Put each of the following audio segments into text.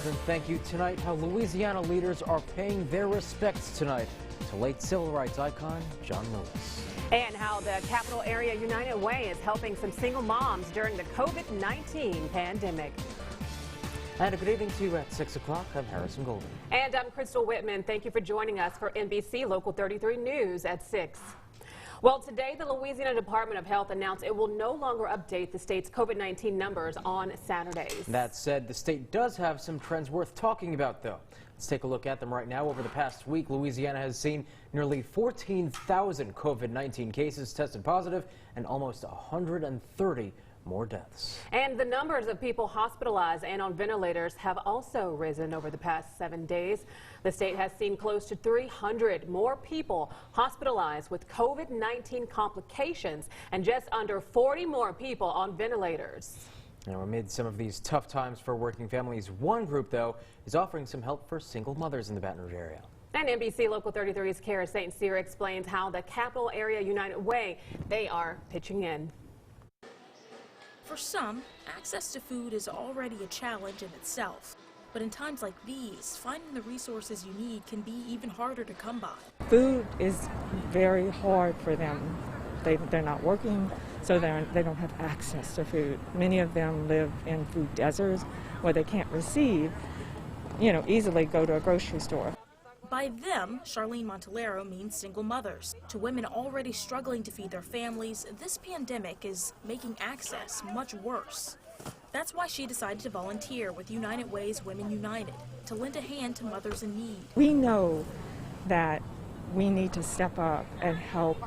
And thank you tonight. How Louisiana leaders are paying their respects tonight to late civil rights icon John Lewis. And how the Capital Area United Way is helping some single moms during the COVID-19 pandemic. And a good evening to you at 6 o'clock. I'm Harrison Golden. And I'm Crystal Whitman. Thank you for joining us for NBC Local 33 News at 6. Well, today the Louisiana Department of Health announced it will no longer update the state's COVID-19 numbers on Saturdays. That said, the state does have some trends worth talking about, though. Let's take a look at them right now. Over the past week, Louisiana has seen nearly 14,000 COVID-19 cases tested positive and almost 130 more deaths. And the numbers of people hospitalized and on ventilators have also risen over the past 7 days. The state has seen close to 300 more people hospitalized with COVID-19 complications and just under 40 more people on ventilators. Now, amid some of these tough times for working families, one group, though, is offering some help for single mothers in the Baton Rouge area. And NBC Local 33's Kara St. Cyr explains how the Capital Area United Way, they are pitching in. For some, access to food is already a challenge in itself. But in times like these, finding the resources you need can be even harder to come by. Food is very hard for them. They're not working, so they don't have access to food. Many of them live in food deserts where they can't receive, easily go to a grocery store. By them, Charlene Montalero means single mothers. To women already struggling to feed their families, this pandemic is making access much worse. That's why she decided to volunteer with United Way's Women United to lend a hand to mothers in need. We know that we need to step up and help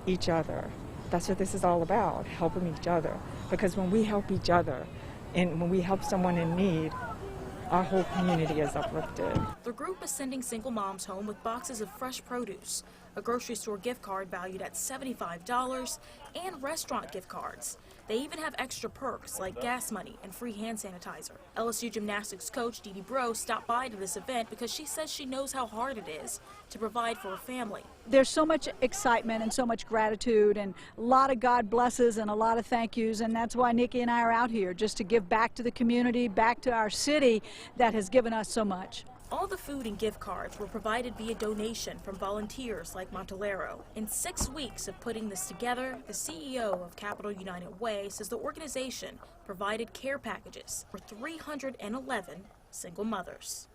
each other. That's what this is all about, helping each other. Because when we help each other and when we help someone in need, our whole community is uplifted. The group is sending single moms home with boxes of fresh produce, a grocery store gift card valued at $75, and restaurant gift cards. They even have extra perks like gas money and free hand sanitizer. LSU gymnastics coach Dee Dee Bro stopped by to this event because she says she knows how hard it is to provide for a family. There's so much excitement and so much gratitude and a lot of God blesses and a lot of thank yous, and that's why Nikki and I are out here, just to give back to the community, back to our city that has given us so much. All the food and gift cards were provided via donation from volunteers like Montalero. In 6 weeks of putting this together, the CEO of Capital United Way says the organization provided care packages for 311 single mothers.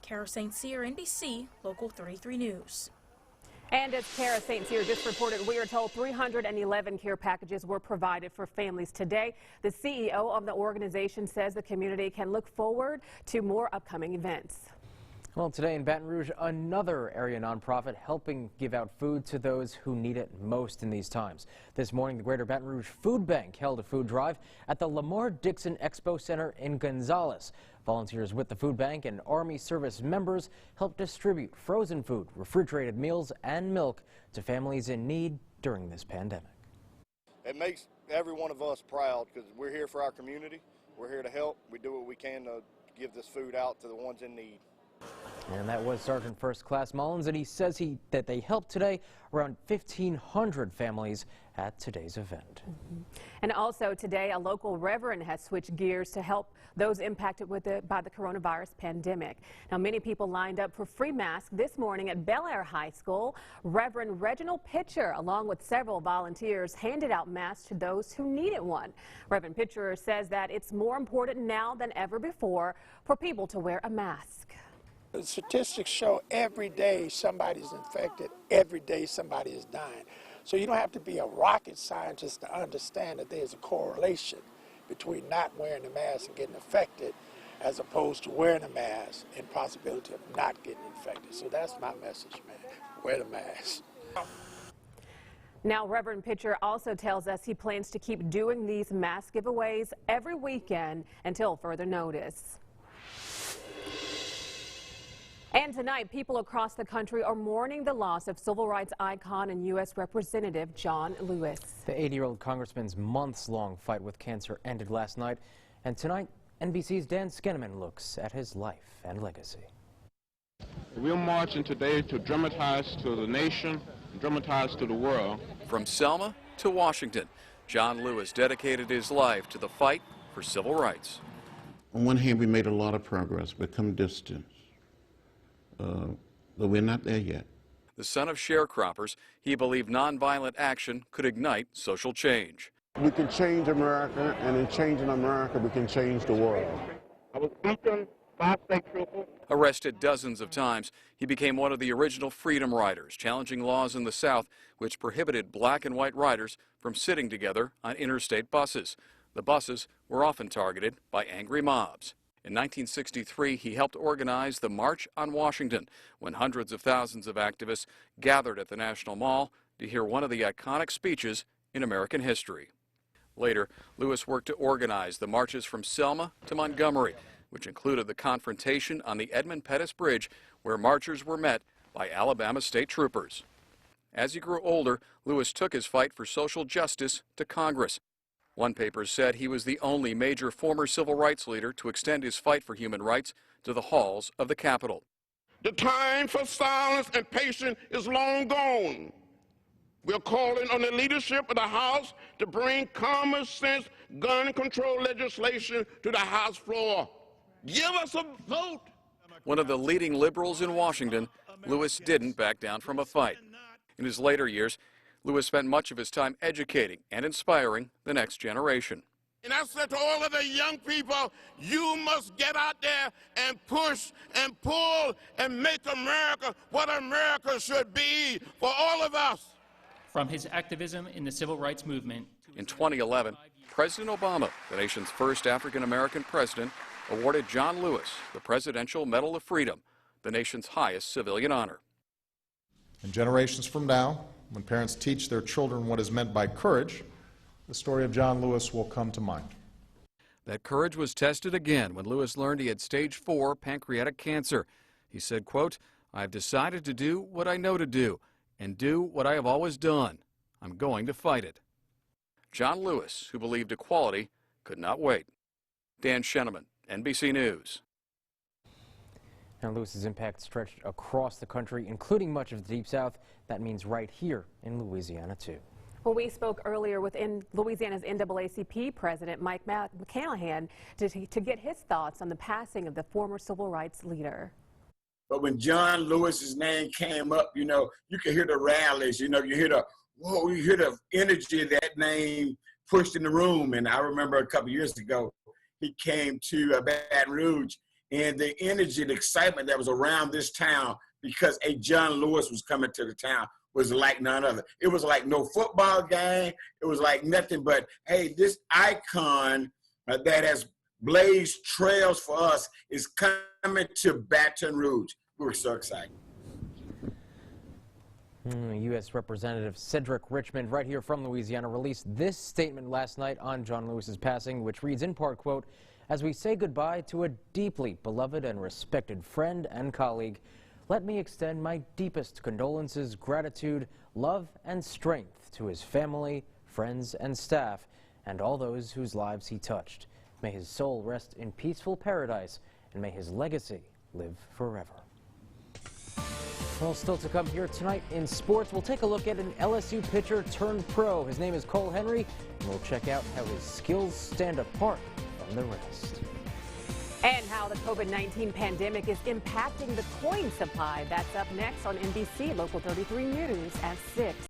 Kara St. Cyr, NBC Local 33 News. And as Kara St. Cyr just reported, we are told 311 care packages were provided for families today. The CEO of the organization says the community can look forward to more upcoming events. Well, today in Baton Rouge, another area nonprofit helping give out food to those who need it most in these times. This morning, the Greater Baton Rouge Food Bank held a food drive at the Lamar Dixon Expo Center in Gonzales. Volunteers with the food bank and Army service members helped distribute frozen food, refrigerated meals, and milk to families in need during this pandemic. It makes every one of us proud because we're here for our community. We're here to help. We do what we can to give this food out to the ones in need. And that was Sergeant First Class Mullins, and he says that they helped today around 1,500 families at today's event. And also today, a local reverend has switched gears to help those impacted by the coronavirus pandemic. Now, many people lined up for free masks this morning at Bel Air High School. Reverend Reginald Pitcher, along with several volunteers, handed out masks to those who needed one. Reverend Pitcher says that it's more important now than ever before for people to wear a mask. The statistics show every day somebody's infected, every day somebody is dying. So you don't have to be a rocket scientist to understand that there's a correlation between not wearing a mask and getting affected as opposed to wearing a mask and possibility of not getting infected. So that's my message, man. Wear the mask. Now, Reverend Pitcher also tells us he plans to keep doing these mask giveaways every weekend until further notice. And tonight, people across the country are mourning the loss of civil rights icon and U.S. Representative John Lewis. The 80-year-old congressman's months-long fight with cancer ended last night. And tonight, NBC's Dan Skenneman looks at his life and legacy. We're marching today to dramatize to the nation, dramatize to the world. From Selma to Washington, John Lewis dedicated his life to the fight for civil rights. On one hand, we made a lot of progress, but come distance. But we're not there yet. The son of sharecroppers, he believed nonviolent action could ignite social change. We can change America, and in changing America, we can change the world. I was beaten by state troopers. Arrested dozens of times, he became one of the original freedom riders, challenging laws in the South which prohibited black and white riders from sitting together on interstate buses. The buses were often targeted by angry mobs. In 1963, he helped organize the March on Washington, when hundreds of thousands of activists gathered at the National Mall to hear one of the iconic speeches in American history. Later, Lewis worked to organize the marches from Selma to Montgomery, which included the confrontation on the Edmund Pettus Bridge, where marchers were met by Alabama state troopers. As he grew older, Lewis took his fight for social justice to Congress. One paper said he was the only major former civil rights leader to extend his fight for human rights to the halls of the Capitol. The time for silence and patience is long gone. We're calling on the leadership of the House to bring common sense gun control legislation to the House floor. Give us a vote. One of the leading liberals in Washington, Lewis didn't back down from a fight. In his later years, Lewis spent much of his time educating and inspiring the next generation. And I said to all of the young people, you must get out there and push and pull and make America what America should be for all of us. From his activism in the civil rights movement. In 2011, President Obama, the nation's first African-American president, awarded John Lewis the Presidential Medal of Freedom, the nation's highest civilian honor. And generations from now, when parents teach their children what is meant by courage, the story of John Lewis will come to mind. That courage was tested again when Lewis learned he had stage 4 pancreatic cancer. He said, quote, "I've decided to do what I know to do and do what I have always done. I'm going to fight it." John Lewis, who believed equality, could not wait. Dan Sheneman, NBC News. Now, Lewis's impact stretched across the country, including much of the Deep South. That means right here in Louisiana, too. Well, we spoke earlier with Louisiana's NAACP president, Mike McCallahan, to get his thoughts on the passing of the former civil rights leader. But when John Lewis's name came up, you know, you could hear the rallies, you know, you hear the energy that name pushed in the room. And I remember a couple years ago, he came to Baton Rouge, and the energy, the excitement that was around this town because a John Lewis was coming to the town was like none other. It was like no football game. It was like nothing but, hey, this icon that has blazed trails for us is coming to Baton Rouge. We were so excited. U.S. Representative Cedric Richmond, right here from Louisiana, released this statement last night on John Lewis's passing, which reads in part, quote, "As we say goodbye to a deeply beloved and respected friend and colleague, let me extend my deepest condolences, gratitude, love, and strength to his family, friends, and staff, and all those whose lives he touched. May his soul rest in peaceful paradise, and may his legacy live forever." Well, still to come here tonight in sports, we'll take a look at an LSU pitcher turned pro. His name is Cole Henry, and we'll check out how his skills stand apart from the rest. And how the COVID-19 pandemic is impacting the coin supply. That's up next on NBC Local 33 News at 6.